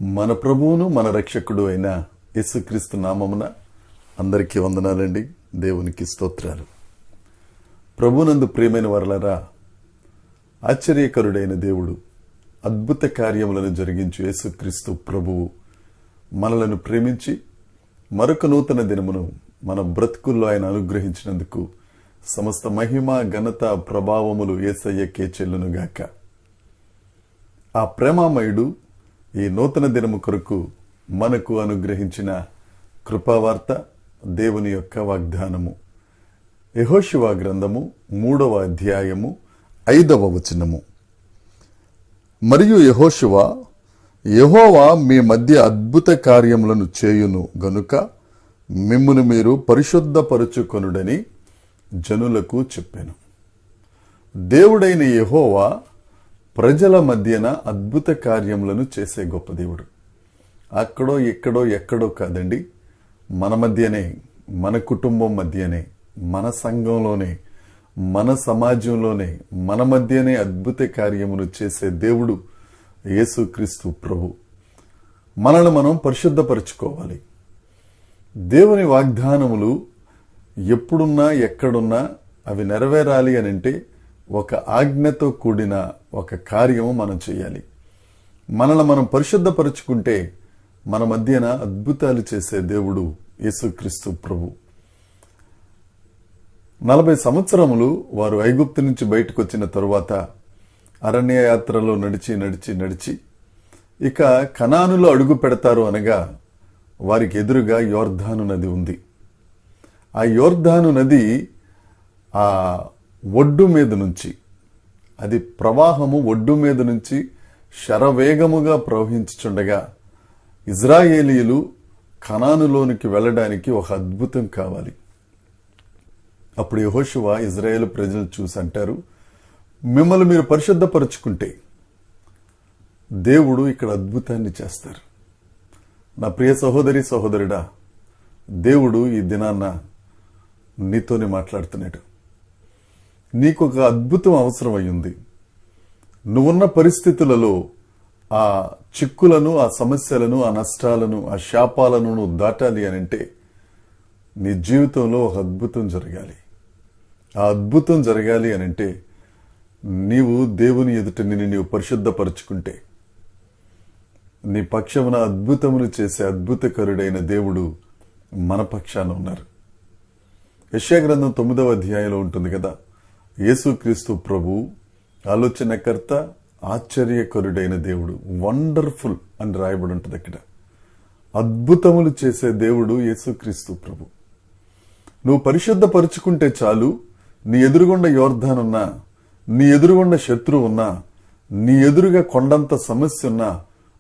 మన ప్రభువును మన రక్షకుడు అయిన యేసుక్రీస్తు నామమున అందరికీ వందనాలండి. దేవునికి స్తోత్రాలు. ప్రభునందు ప్రియమైన వారలారా, ఆశ్చర్యకరుడైన దేవుడు, అద్భుత కార్యములను జరిగించు యేసుక్రీస్తు ప్రభువు మనలను ప్రేమించి మరొక నూతన దినమును మన బ్రతుకుల్లో ఆయన అనుగ్రహించినందుకు సమస్త మహిమ, ఘనత, ప్రభావములు యేసయ్యకే చెల్లునుగాక. ఆ ప్రేమామయుడు ఈ నూతన దినము కొరకు మనకు అనుగ్రహించిన కృపావార్త, దేవుని యొక్క వాగ్దానము. యెహోషువ గ్రంథము 3వ అధ్యాయము 5వ వచనము. మరియు యెహోషువ, యెహోవా మీ మధ్య అద్భుత కార్యములను చేయును గనుక మిమ్మును మీరు పరిశుద్ధపరచుకొనుడని జనులకు చెప్పాను. దేవుడైన యెహోవా ప్రజల మధ్యన అద్భుత కార్యములను చేసే గొప్ప దేవుడు. అక్కడో ఇక్కడో ఎక్కడో కాదండి, మన మధ్యనే, మన కుటుంబం మధ్యనే, మన సంఘంలోనే, మన సమాజంలోనే, మన మధ్యనే అద్భుత కార్యములు చేసే దేవుడు యేసుక్రీస్తు ప్రభు. మనల్ని మనం పరిశుద్ధపరచుకోవాలి. దేవుని వాగ్దానములు ఎప్పుడున్నా ఎక్కడున్నా అవి నెరవేరాలి అని అంటే ఒక ఆజ్ఞతో కూడిన ఒక కార్యము మనం చేయాలి. మనల్ని మనం పరిశుద్ధపరచుకుంటే మన మధ్యన అద్భుతాలు చేసే దేవుడు యేసుక్రీస్తు ప్రభు. 40 సంవత్సరములు వారు ఐగుప్తు నుంచి బయటకు వచ్చిన తరువాత అరణ్య యాత్రలో నడిచి ఇక కనానులో అడుగు పెడతారు అనగా వారికి ఎదురుగా యోర్దాను నది ఉంది. ఆ యోర్దాను నది ఆ ఒడ్డు మీద నుంచి, అది ప్రవాహము ఒడ్డు మీద నుంచి శరవేగముగా ప్రవహించుచుండగా ఇజ్రాయేలీయులు కనానులోనికి వెళ్ళడానికి ఒక అద్భుతం కావాలి. అప్పుడు యెహోషువ ఇజ్రాయేలు ప్రజలు చూసి అంటారు, మిమ్మల్ని మీరు పరిశుద్ధపరచుకుంటే దేవుడు ఇక్కడ అద్భుతాన్ని చేస్తారు. నా ప్రియ సహోదరి సహోదరుడా, దేవుడు ఈ దినాన్న నీతోనే మాట్లాడుతున్నాడు. నీకు ఒక అద్భుతం అవసరం అయ్యింది. నువ్వున్న పరిస్థితులలో ఆ చిక్కులను, ఆ సమస్యలను, ఆ నష్టాలను, ఆ శాపాలను నువ్వు దాటాలి అని అంటే నీ జీవితంలో ఒక అద్భుతం జరగాలి. ఆ అద్భుతం జరగాలి అని అంటే నీవు దేవుని ఎదుట నిన్ను నీవు పరిశుద్ధపరచుకుంటే నీ పక్షమున అద్భుతమును చేసే అద్భుతకరుడైన దేవుడు మన పక్షాన ఉన్నారు. యెషయా గ్రంథం 9వ అధ్యాయంలో ఉంటుంది కదా, యేసుక్రీస్తు ప్రభు ఆలోచనకర్త, ఆశ్చర్యకరుడైన దేవుడు, వండర్ఫుల్ అని రాయబడి ఉంటుంది. అక్కడ అద్భుతములు చేసే దేవుడు యేసుక్రీస్తు ప్రభు. నువ్వు పరిశుద్ధపరుచుకుంటే చాలు. నీ ఎదురుగుండా యోర్దానున్నా, నీ ఎదురుగుండా శత్రువు ఉన్నా, నీ ఎదురుగా కొండంత సమస్య ఉన్నా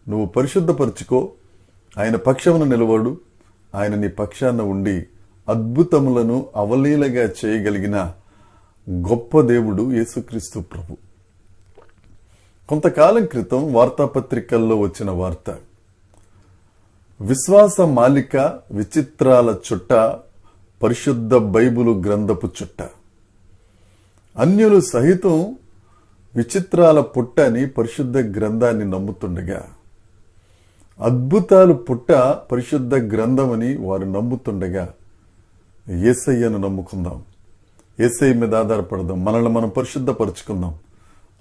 నువ్వు పరిశుద్ధపరుచుకో. ఆయన పక్షమున నిలబడు. ఆయన నీ పక్షాన ఉండి అద్భుతములను అవలీలగా చేయగలిగిన గొప్ప దేవుడు యేసుక్రీస్తు ప్రభు. కొంతకాలం క్రితం వార్తాపత్రికల్లో వచ్చిన వార్త, విశ్వాస మాలిక విచిత్రాల చుట్ట, పరిశుద్ధ బైబిలు గ్రంథపు చుట్ట. అన్యులు సహితం విచిత్రాల పుట్ట అని పరిశుద్ధ గ్రంథాన్ని నమ్ముతుండగా, అద్భుతాలు పుట్ట పరిశుద్ధ గ్రంథమని వారు నమ్ముతుండగా, యేసయ్యను నమ్ముకుందాం, యేసయ్య మీద ఆధారపడదాం, మనల్ని మనం పరిశుద్ధపరచుకుందాం.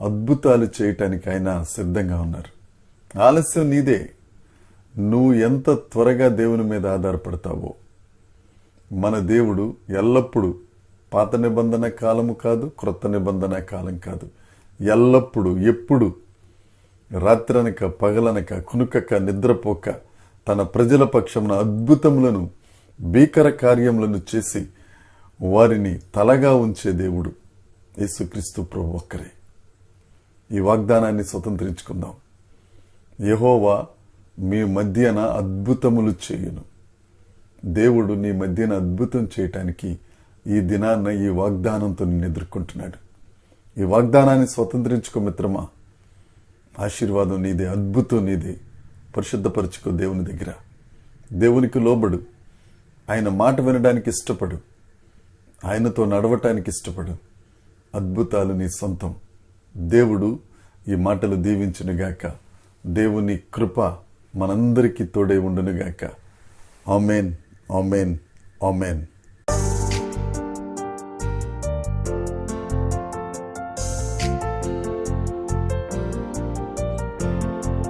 అద్భుతాలు చేయటానికి ఆయన సిద్ధంగా ఉన్నారు. ఆలస్యం నీదే. నువ్వు ఎంత త్వరగా దేవుని మీద ఆధారపడతావో. మన దేవుడు ఎల్లప్పుడూ పాత నిబంధన కాలము కాదు, క్రొత్త నిబంధన కాలం కాదు, ఎల్లప్పుడూ ఎప్పుడు రాత్రనక పగలనక కునుకక నిద్రపోక తన ప్రజల పక్షమున అద్భుతములను, భీకర కార్యములను చేసి వారిని తలగా ఉంచే దేవుడు యేసుక్రీస్తు ప్రభు ఒక్కరే. ఈ వాగ్దానాన్ని స్వతంత్రించుకుందాం. యెహోవా మీ మధ్యన అద్భుతములు చేయును. దేవుడు నీ మధ్యన అద్భుతం చేయటానికి ఈ దినాన్న ఈ వాగ్దానంతో నిన్ను ఎదుర్కొంటున్నాడు. ఈ వాగ్దానాన్ని స్వతంత్రించుకో మిత్రమా. ఆశీర్వాదం నీదే, అద్భుతం నీదే. పరిశుద్ధపరచుకో దేవుని దగ్గర. దేవునికి లోబడు. ఆయన మాట వినడానికి ఇష్టపడు. ఆయనతో నడవటానికి ఇష్టపడు. అద్భుతాలు నీ సొంతం. దేవుడు ఈ మాటలు దీవించునుగాక. దేవుని కృప మనందరికీ తోడే ఉండునుగాక. Amen, amen, amen.